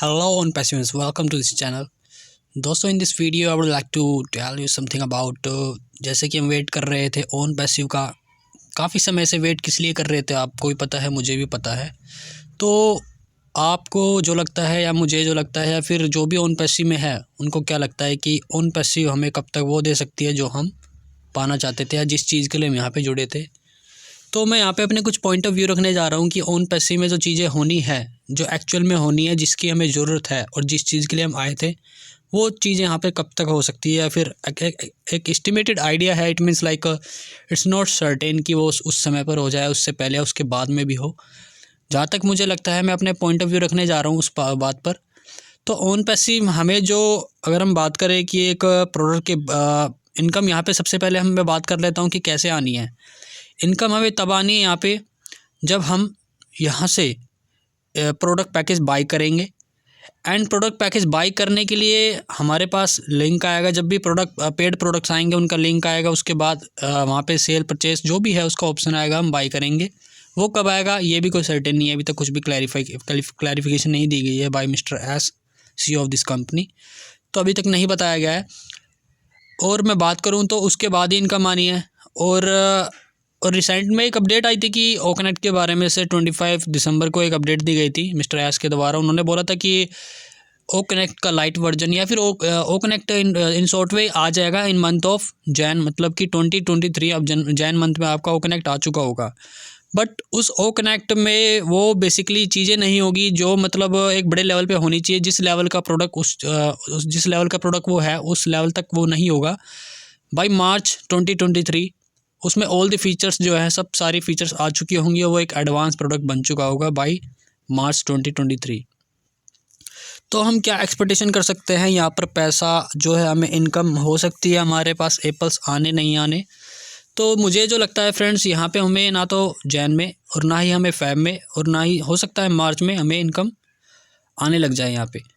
Hello on Passives, welcome to this channel. दोस्तों in this video I would like to tell you something about जैसे कि हम wait कर रहे थे ओन पैसिव का। काफ़ी समय से वेट किस लिए कर रहे थे आपको भी पता है, मुझे भी पता है। तो आपको जो लगता है या मुझे जो लगता है या फिर जो भी ओन पैसिव में है उनको क्या लगता है कि ओन पैसिव हमें कब तक वो दे सकती है जो हम पाना चाहते थे या जिस चीज़ के लिए हम यहाँ पे जुड़े थे। तो मैं यहाँ पे अपने कुछ पॉइंट ऑफ व्यू रखने जा रहा हूँ कि ओन पैसिव में जो चीज़ें होनी है, जो एक्चुअल में होनी है, जिसकी हमें ज़रूरत है और जिस चीज़ के लिए हम आए थे, वो चीज़ें यहाँ पे कब तक हो सकती है या फिर एक एस्टिमेटेड आइडिया है। It means like it's not certain कि वो उस समय पर हो जाए, उससे पहले या उसके बाद में भी हो। जहाँ तक मुझे लगता है मैं अपने पॉइंट ऑफ व्यू रखने जा रहा हूँ उस बात पर। तो ओन पैसिव हमें जो, अगर हम बात करें कि एक प्रोडक्ट के इनकम, यहाँ पे सबसे पहले मैं बात कर लेता हूँ कि कैसे आनी है। इनकम हमें तब आनी है यहाँ पे जब हम यहाँ से प्रोडक्ट पैकेज बाई करेंगे। एंड प्रोडक्ट पैकेज बाई करने के लिए हमारे पास लिंक आएगा। जब भी पेड प्रोडक्ट्स आएंगे उनका लिंक आएगा, उसके बाद वहाँ पे सेल परचेस जो भी है उसका ऑप्शन आएगा, हम बाई करेंगे। वो कब आएगा ये भी कोई सर्टेन नहीं है, अभी तक कुछ भी क्लैरिफिकेशन नहीं दी गई है by mister S, CEO of this company. तो अभी तक नहीं बताया गया है। और मैं बात करूँ तो उसके बाद ही इनकम आनी है। और रिसेंट में एक अपडेट आई थी कि ओकनेक्ट के बारे में से 25 दिसंबर को एक अपडेट दी गई थी मिस्टर एस के द्वारा। उन्होंने बोला था कि ओकनेक्ट का लाइट वर्जन या फिर ओकनेक्ट इन सॉफ्टवेयर आ जाएगा इन मंथ ऑफ जैन, मतलब कि 2023 अब जैन मंथ में आपका ओकनेक्ट आ चुका होगा। बट उस ओकनेक्ट में वो बेसिकली चीज़ें नहीं होगी जो मतलब एक बड़े लेवल पे होनी चाहिए। जिस लेवल का प्रोडक्ट जिस लेवल का प्रोडक्ट वो है उस लेवल तक वो नहीं होगा बाय मार्च 2023। उसमें ऑल द फीचर्स जो है, सब सारी फीचर्स आ चुकी होंगी और वो एक एडवांस प्रोडक्ट बन चुका होगा बाय मार्च 2023। तो हम क्या एक्सपेक्टेशन कर सकते हैं यहाँ पर? पैसा जो है, हमें इनकम हो सकती है हमारे पास एप्पल्स आने नहीं आने। तो मुझे जो लगता है फ्रेंड्स, यहाँ पे हमें ना तो जैन में और ना ही हमें फ़ेब में और ना ही हो सकता है मार्च में हमें इनकम आने लग जाए यहाँ पे।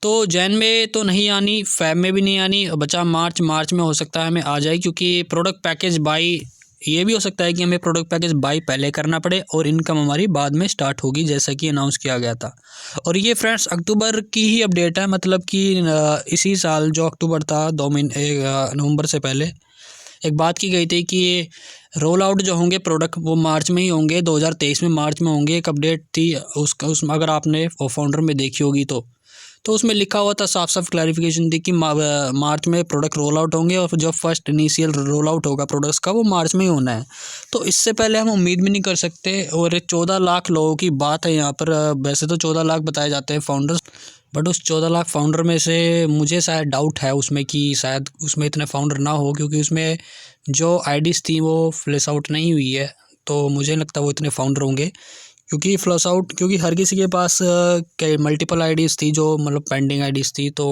तो जैन में तो नहीं आनी, फ़ेब में भी नहीं आनी, बचा मार्च में हो सकता है हमें आ जाए, क्योंकि प्रोडक्ट पैकेज बाई, ये भी हो सकता है कि हमें प्रोडक्ट पैकेज बाई पहले करना पड़े और इनकम हमारी बाद में स्टार्ट होगी, जैसा कि अनाउंस किया गया था। और ये फ्रेंड्स अक्टूबर की ही अपडेट है, मतलब कि इसी साल जो अक्टूबर था, 2 महीने नवंबर से पहले एक बात की गई थी कि रोल आउट जो होंगे प्रोडक्ट वो मार्च में ही होंगे, 2023 में मार्च में होंगे। एक अपडेट थी उसमें अगर आपने फाउंडर में देखी होगी तो उसमें लिखा हुआ था, साफ साफ क्लैरिफिकेशन थी कि मार्च में प्रोडक्ट रोल आउट होंगे और जो फर्स्ट इनिशियल रोल आउट होगा प्रोडक्ट्स का वो मार्च में ही होना है। तो इससे पहले हम उम्मीद भी नहीं कर सकते। और 14 लाख लोगों की बात है यहाँ पर। वैसे तो 14 लाख बताए जाते हैं फाउंडर्स, बट उस 14 लाख फाउंडर में से मुझे शायद डाउट है उसमें कि शायद उसमें इतने फाउंडर ना हो, क्योंकि उसमें जो आईडीज़ थी वो फ्लैश आउट नहीं हुई है। तो मुझे नहीं लगता वो इतने फाउंडर होंगे, क्योंकि हर किसी के पास कई मल्टीपल आईडीज़ थी जो मतलब पेंडिंग आईडीज़ थी। तो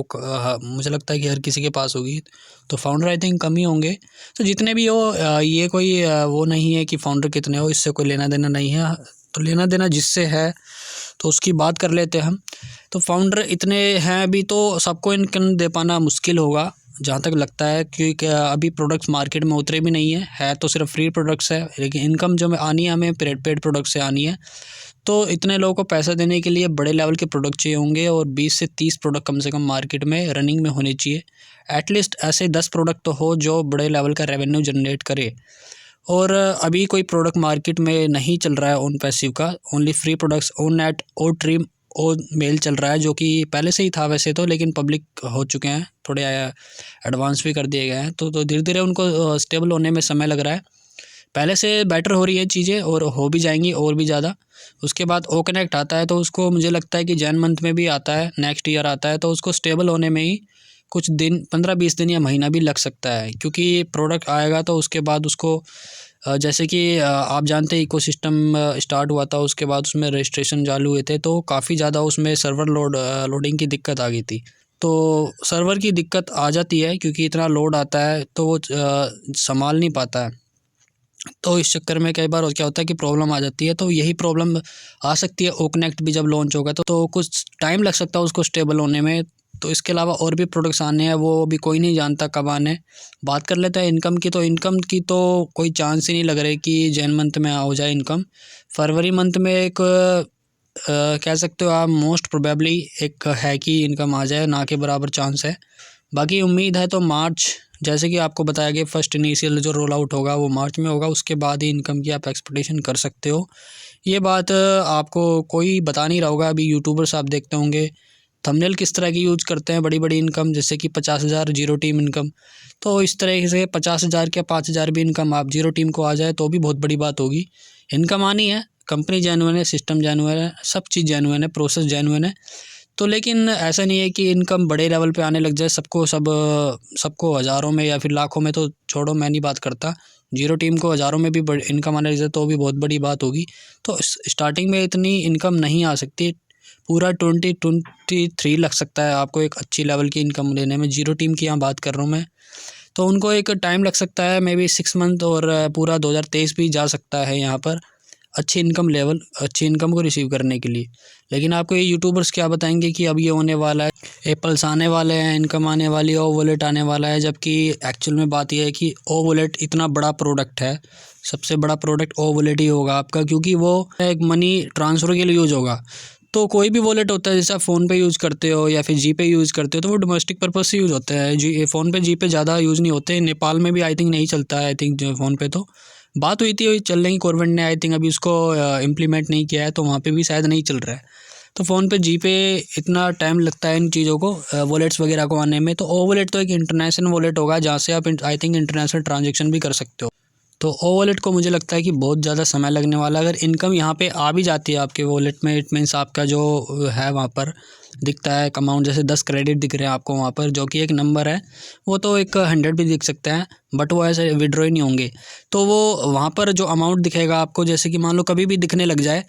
मुझे लगता है कि हर किसी के पास होगी, तो फाउंडर आई थिंक कम ही होंगे। तो जितने भी हो, ये कोई वो नहीं है कि फाउंडर कितने हो, इससे कोई लेना देना नहीं है। तो लेना देना जिससे है तो उसकी बात कर लेते हैं हम। तो फाउंडर इतने हैं अभी, तो सबको इनकम दे पाना मुश्किल होगा जहाँ तक लगता है, क्योंकि अभी प्रोडक्ट्स मार्केट में उतरे भी नहीं है तो सिर्फ फ्री प्रोडक्ट्स है, लेकिन इनकम जो आनी है हमें पेड प्रोडक्ट से आनी है। तो इतने लोगों को पैसा देने के लिए बड़े लेवल के प्रोडक्ट चाहिए होंगे और 20 से 30 प्रोडक्ट कम से कम मार्केट में रनिंग में होने चाहिए। एटलीस्ट ऐसे 10 प्रोडक्ट तो हो जो बड़े लेवल का रेवेन्यू जनरेट करे। और अभी कोई प्रोडक्ट मार्केट में नहीं चल रहा है ओन पैसिव का। ओनली फ्री प्रोडक्ट्स, ओन नेट, ओ ट्रिम, ओ मेल चल रहा है, जो कि पहले से ही था वैसे तो, लेकिन पब्लिक हो चुके हैं, थोड़े एडवांस भी कर दिए गए हैं। तो धीरे धीरे उनको स्टेबल होने में समय लग रहा है। पहले से बेटर हो रही है चीज़ें और हो भी जाएंगी और भी ज़्यादा। उसके बाद ओ कनेक्ट आता है, तो उसको मुझे लगता है कि जैन मंथ में भी आता है, नेक्स्ट ईयर आता है। तो उसको स्टेबल होने में ही कुछ दिन, 15-20 दिन या महीना भी लग सकता है, क्योंकि प्रोडक्ट आएगा तो उसके बाद उसको जैसे कि आप जानते हैं इकोसिस्टम स्टार्ट हुआ था, उसके बाद उसमें रजिस्ट्रेशन चालू हुए थे, तो काफ़ी ज़्यादा उसमें सर्वर लोडिंग की दिक्कत आ गई थी। तो सर्वर की दिक्कत आ जाती है क्योंकि इतना लोड आता है तो वो संभाल नहीं पाता है। तो इस चक्कर में कई बार क्या होता है कि प्रॉब्लम आ जाती है। तो यही प्रॉब्लम आ सकती है ओ कनेक्ट भी जब लॉन्च होगा तो कुछ टाइम लग सकता है उसको स्टेबल होने में। तो इसके अलावा और भी प्रोडक्ट्स आने हैं, वो अभी कोई नहीं जानता कब आने। बात कर लेते हैं इनकम की। तो इनकम की तो कोई चांस ही नहीं लग रहा है कि जैन मंथ में हो जाए इनकम। फरवरी मंथ में एक कह सकते हो आप मोस्ट प्रोबेबली एक है कि इनकम आ जाए, ना के बराबर चांस है। बाकी उम्मीद है तो मार्च, जैसे कि आपको बताया गया, फर्स्ट इनिशियल जो रोल आउट होगा वो मार्च में होगा, उसके बाद ही इनकम की आप एक्सपेक्टेशन कर सकते हो। ये बात आपको कोई बता नहीं रहा होगा। अभी यूट्यूबर्स आप देखते होंगे थंबनेल किस तरह की यूज़ करते हैं, बड़ी बड़ी इनकम, जैसे कि 50,000 जीरो टीम इनकम। तो इस तरह से 50,000 क्या 5,000 भी इनकम आप जीरो टीम को आ जाए तो भी बहुत बड़ी बात होगी। इनकम आनी है, कंपनी जेन्युइन है, सिस्टम जेन्युइन है, सब चीज़ जेन्युइन है, प्रोसेस जेन्युइन है। तो लेकिन ऐसा नहीं है कि इनकम बड़े लेवल पे आने लग जाए सबको हज़ारों में या फिर लाखों में तो छोड़ो, मैं नहीं बात करता। जीरो टीम को हज़ारों में भी इनकम आने लग जाए तो भी बहुत बड़ी बात होगी। तो स्टार्टिंग में इतनी इनकम नहीं आ सकती, पूरा 20-23 लग सकता है आपको एक अच्छी लेवल की इनकम लेने में। जीरो टीम की यहाँ बात कर रहा हूँ मैं, तो उनको एक टाइम लग सकता है, मे बी 6 मंथ, और पूरा 2023 भी जा सकता है यहाँ पर अच्छी इनकम को रिसीव करने के लिए। लेकिन आपको ये यूट्यूबर्स क्या बताएंगे कि अब ये होने वाला है, एप्पल्स आने वाले हैं, इनकम आने वाली है, ओ वॉलेट आने वाला है, जबकि एक्चुअल में बात यह है कि ओ वॉलेट इतना बड़ा प्रोडक्ट है, सबसे बड़ा प्रोडक्ट ओ वॉलेट ही होगा आपका, क्योंकि वो एक मनी ट्रांसफ़र के लिए यूज़ होगा। तो कोई भी वॉलेट होता है, जैसे आप फ़ोन पे यूज़ करते हो या फिर जी पे यूज़ करते हो, तो वो डोमेस्टिक पर्पज़ से यूज़ होता है। फ़ोन पे जी पे ज़्यादा यूज़ नहीं होते, नेपाल में भी आई थिंक नहीं चलता है, आई थिंक जो फ़ोन पे तो बात हुई थी चलने की, गवर्नमेंट ने आई थिंक अभी उसको इम्प्लीमेंट नहीं किया है, तो वहाँ पे भी शायद नहीं चल रहा है। तो फ़ोन पे जी पे इतना टाइम लगता है इन चीज़ों को, वॉलेट्स वगैरह को आने में। तो ओ वॉलेट तो एक इंटरनेशनल वॉलेट होगा, जहाँ से आप आई थिंक इंटरनेशनल ट्रांजेक्शन भी कर सकते हो। तो ओ वॉलेट को मुझे लगता है कि बहुत ज़्यादा समय लगने वाला है। अगर इनकम यहाँ पे आ भी जाती है आपके वॉलेट में, इट मीन्स आपका जो है वहाँ पर दिखता है अमाउंट, जैसे 10 क्रेडिट दिख रहे हैं आपको वहाँ पर, जो कि एक नंबर है, वो तो एक 100 भी दिख सकता है, बट वो ऐसे विड्रॉ ही नहीं होंगे। तो वो वहाँ पर जो अमाउंट दिखेगा आपको, जैसे कि मान लो कभी भी दिखने लग जाए,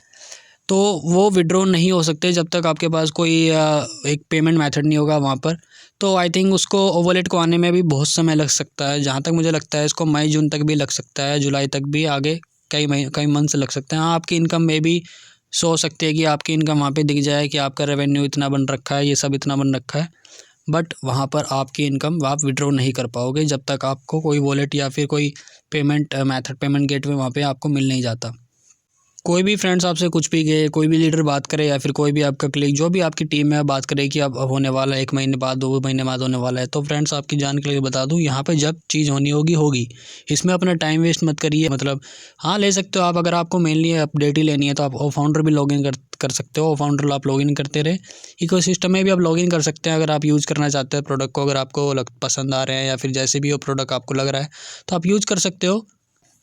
तो वो विड्रॉ नहीं हो सकते जब तक आपके पास कोई एक पेमेंट मेथड नहीं होगा वहाँ पर। तो आई थिंक उसको वॉलेट को आने में भी बहुत समय लग सकता है, जहाँ तक मुझे लगता है इसको मई जून तक भी लग सकता है, जुलाई तक भी, आगे कई मंथ लग सकते हैं। हाँ, आपकी इनकम में भी सो सकती है कि आपकी इनकम वहाँ पे दिख जाए कि आपका रेवेन्यू इतना बन रखा है, ये सब इतना बन रखा है, बट वहाँ पर आपकी इनकम आप विड्रॉ नहीं कर पाओगे जब तक आपको कोई वॉलेट या फिर कोई पेमेंट मेथड, पेमेंट गेटवे वहाँ पे आपको मिल नहीं जाता। कोई भी फ्रेंड्स आपसे कुछ भी कहे, कोई भी लीडर बात करे, या फिर कोई भी आपका कलीग, जो भी आपकी टीम में बात करे कि अब होने वाला है, 1 महीने बाद, 2 महीने बाद होने वाला है, तो फ्रेंड्स आपकी जान के लिए बता दूं, यहाँ पे जब चीज़ होनी होगी होगी, इसमें अपना टाइम वेस्ट मत करिए। मतलब हाँ, ले सकते हो आप, अगर आपको मेनली अपडेट ही लेनी है तो आप ओ फाउंडर भी लॉगिन कर सकते हो। ओ फाउंडर आप लॉगिन करते रहे, इकोसिस्टम में भी आप लॉगिन कर सकते हैं अगर आप यूज़ करना चाहते हैं प्रोडक्ट को, अगर आपको पसंद आ रहे हैं या फिर जैसे भी वो प्रोडक्ट आपको लग रहा है तो आप यूज़ कर सकते हो।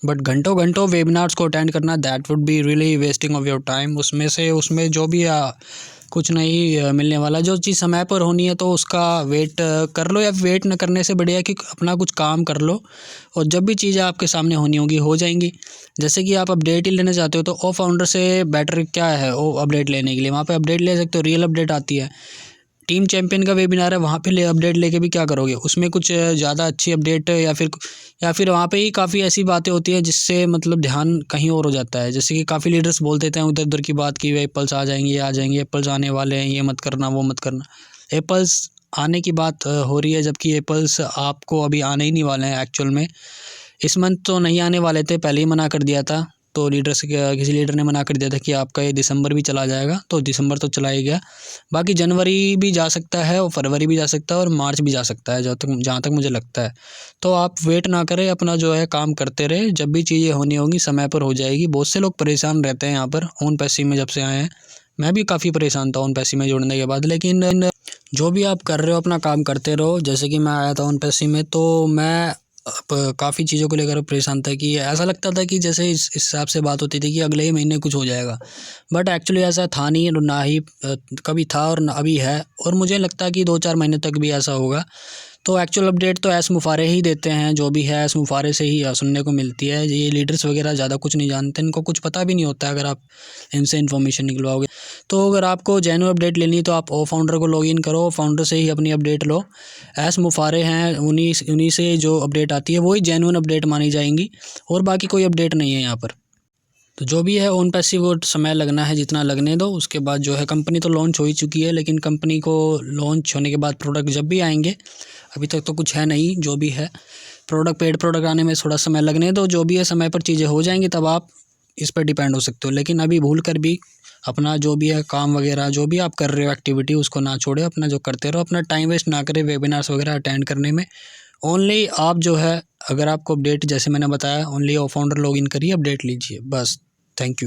बट घंटों घंटों वेबिनार्स को अटेंड करना, that would be really wasting of your time. उसमें जो भी कुछ नहीं मिलने वाला। जो चीज़ समय पर होनी है तो उसका वेट कर लो, या वेट न करने से बढ़िया है कि अपना कुछ काम कर लो, और जब भी चीज़ें आपके सामने होनी होगी हो जाएंगी। जैसे कि आप अपडेट ही लेना चाहते हो तो ओ फाउंडर से बेटर क्या है, ओ अपडेट लेने के लिए वहाँ पे अपडेट ले सकते हो, रियल अपडेट आती है। टीम चैंपियन का वेबिनार है, वहाँ पे अपडेट लेके भी क्या करोगे, उसमें कुछ ज़्यादा अच्छी अपडेट या फिर वहाँ पे ही काफ़ी ऐसी बातें होती हैं जिससे मतलब ध्यान कहीं और हो जाता है। जैसे कि काफ़ी लीडर्स बोल देते हैं उधर उधर की बात की, एप्पल्स आ जाएंगे, एप्पल्स आने वाले हैं, ये मत करना, वो मत करना। एप्पल्स आने की बात हो रही है, जबकि एप्पल्स आपको अभी आने ही नहीं वाले हैं एक्चुअल में। इस मंथ तो नहीं आने वाले थे, पहले ही मना कर दिया था। तो किसी लीडर ने मना कर दिया था कि आपका ये दिसंबर भी चला जाएगा, तो दिसंबर तो चला ही गया। बाकी जनवरी भी जा सकता है, और फरवरी भी जा सकता है, और मार्च भी जा सकता है, जहाँ तक मुझे लगता है। तो आप वेट ना करें, अपना जो है काम करते रहे, जब भी चीज़ें होनी होंगी समय पर हो जाएगी। बहुत से लोग परेशान रहते हैं यहाँ पर ओन पैसिव में जब से आए हैं, मैं भी काफ़ी परेशान था ओन पैसिव में जुड़ने के बाद। लेकिन जो भी आप कर रहे हो अपना काम करते रहो। जैसे कि मैं आया था ओन पैसिव में, तो मैं काफ़ी चीज़ों को लेकर परेशान था कि ऐसा लगता था कि जैसे इस हिसाब से बात होती थी कि अगले ही महीने कुछ हो जाएगा, बट एक्चुअली ऐसा था नहीं, ना ही कभी था और ना अभी है, और मुझे लगता है कि 2-4 महीने तक भी ऐसा होगा। तो एक्चुअल अपडेट तो एस मुफारे ही देते हैं, जो भी है एस मुफारे से ही सुनने को मिलती है। ये लीडर्स वगैरह ज़्यादा कुछ नहीं जानते, इनको कुछ पता भी नहीं होता अगर आप इनसे इन्फॉर्मेशन निकलवाओगे। तो अगर आपको जेन्युइन अपडेट लेनी है तो आप ओ फाउंडर को लॉगिन करो, फाउंडर से ही अपनी अपडेट लो। एस मुफारे हैं, उन्हीं से जो अपडेट आती है वही जेन्युइन अपडेट मानी जाएंगी, और बाकी कोई अपडेट नहीं है यहाँ पर। तो जो भी है ओन पैसिव, वो समय लगना है जितना लगने दो, उसके बाद जो है कंपनी तो लॉन्च हो ही चुकी है, लेकिन कंपनी को लॉन्च होने के बाद प्रोडक्ट जब भी आएंगे, अभी तक तो कुछ है नहीं, जो भी है पेड प्रोडक्ट आने में थोड़ा समय लगने दो। जो भी है समय पर चीज़ें हो जाएंगी, तब आप इस पर डिपेंड हो सकते हो। लेकिन अभी भूल कर भी अपना जो भी है काम वगैरह, जो भी आप कर रहे हो एक्टिविटी, उसको ना छोड़े, अपना जो करते रहो, अपना टाइम वेस्ट ना करें वेबिनार्स वगैरह अटेंड करने में। ओनली आप जो है, अगर आपको अपडेट जैसे मैंने बताया, ओनली फाउंडर लॉगिन करिए, अपडेट लीजिए बस। Thank you.